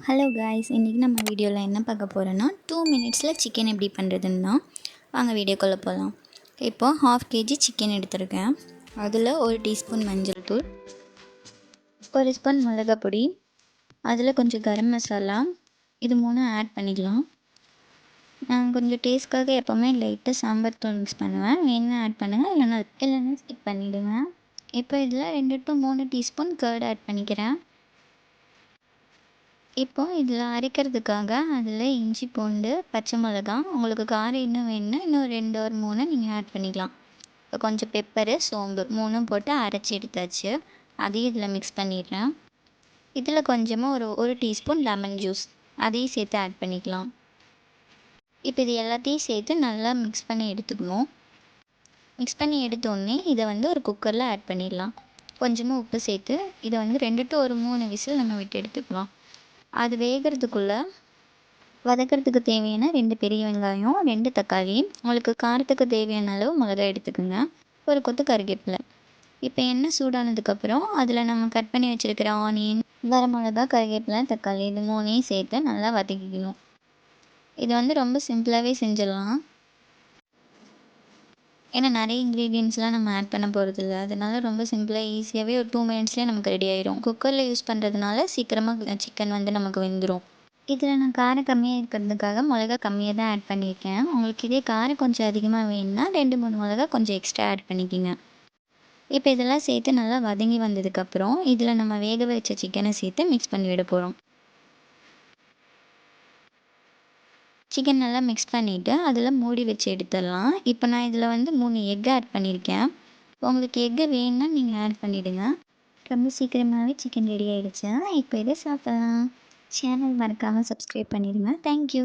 Hello guys, இன்றைக்கி நம்ம வீடியோவில் என்ன பார்க்க போகிறோன்னா 2 மினிட்ஸில் சிக்கன் எப்படி பண்ணுறதுன்னு தான். வாங்க வீடியோக்குள்ளே போகலாம். இப்போது 1/2 kg சிக்கன் எடுத்திருக்கேன். அதில் 1 டீஸ்பூன் மஞ்சள் தூள், 1 ஸ்பூன் மிளகாய் பொடி, அதில் கொஞ்சம் கரம் மசாலா, இது 3 ஆட் பண்ணிக்கலாம். நான் கொஞ்சம் டேஸ்ட்காக எப்போவுமே லைட்டாக சாம்பார் தூள் மிக்ஸ் பண்ணுவேன். வேணும்னா ஆட் பண்ணுங்கள், இல்லைன்னா ஸ்கிப் பண்ணிவிடுங்க. இப்போ இதில் 2 to 3 டீஸ்பூன் கர்ட் ஆட் பண்ணிக்கிறேன். இப்போ இதில் அரைக்கிறதுக்காக அதில் இஞ்சி, பூண்டு, பச்சை மிளகா, உங்களுக்கு காரம் இன்னும் வேணும்னா இன்னும் 2 or 3 நீங்கள் ஆட் பண்ணிக்கலாம். இப்போ கொஞ்சம் பெப்பரு, சோம்பு 3ம் போட்டு அரைச்சி எடுத்தாச்சு. அதையும் இதில் மிக்ஸ் பண்ணிடுறேன். இதில் கொஞ்சமாக ஒரு டீஸ்பூன் லெமன் ஜூஸ் அதையும் சேர்த்து ஆட் பண்ணிக்கலாம். இப்போ இது எல்லாத்தையும் சேர்த்து நல்லா மிக்ஸ் பண்ணி எடுத்துக்கணும். மிக்ஸ் பண்ணி எடுத்தோடனே இதை ஒரு குக்கரில் ஆட் பண்ணிடலாம். கொஞ்சமாக உப்பு சேர்த்து இதை 2 to 3 விசில் நம்ம விட்டு எடுத்துக்கலாம். அது வேகிறதுக்குள்ளே வதக்கிறதுக்கு தேவையான 2 பெரிய வெங்காயம், 2 தக்காளி, உங்களுக்கு காரத்துக்கு தேவையான அளவு மிளகாய் எடுத்துக்கோங்க, ஒரு கொத்து கருவேப்பிலை. இப்போ எண்ணெய் சூடானதுக்கப்புறம் அதில் நம்ம கட் பண்ணி வச்சுருக்கிற ஆனியன், வரமிளகா, கருவேப்பிலை, தக்காளி இது 3ஐயும் சேர்த்து நல்லா வதக்கிக்கணும். இது ரொம்ப சிம்பிளாகவே செஞ்சிடலாம். ஏன்னா நிறைய இன்க்ரீடியன்ட்ஸ்லாம் நம்ம ஆட் பண்ண போகிறதில்ல. அதனால ரொம்ப சிம்பிளாக ஈஸியாகவே ஒரு 2 மினிட்ஸ்லேயே நமக்கு ரெடி ஆயிடும். குக்கரில் யூஸ் பண்ணுறதுனால சீக்கிரமாக சிக்கன் நமக்கு வெந்துடும். இதில் நான் காரம் கம்மியாக இருக்கிறதுக்காக மிளகா கம்மியாக தான் ஆட் பண்ணியிருக்கேன். உங்களுக்கு இதே காரம் கொஞ்சம் அதிகமாக வேணும்னா 2, 3 மிளகா கொஞ்சம் எக்ஸ்ட்ரா ஆட் பண்ணிக்கோங்க. இப்போ இதெல்லாம் சேர்த்து நல்லா வதங்கி வந்ததுக்கப்புறம் இதில் நம்ம வேக வச்ச சிக்கனை சேர்த்து மிக்ஸ் பண்ணி விட போகிறோம். சிக்கன் நல்லா மிக்ஸ் பண்ணிவிட்டு அதில் மூடி வச்சு எடுத்துடலாம். இப்போ நான் இதில் 3 எக் ஆட் பண்ணியிருக்கேன். உங்களுக்கு எக்கு வேணும்னா நீங்கள் ஆட் பண்ணிவிடுங்க. ரொம்ப சீக்கிரமாகவே சிக்கன் ரெடி ஆகிடுச்சு. இப்போ இதை சாப்பிடலாம். சேனல் மறக்காமல் சப்ஸ்கிரைப் பண்ணிடுங்க. தேங்க்யூ.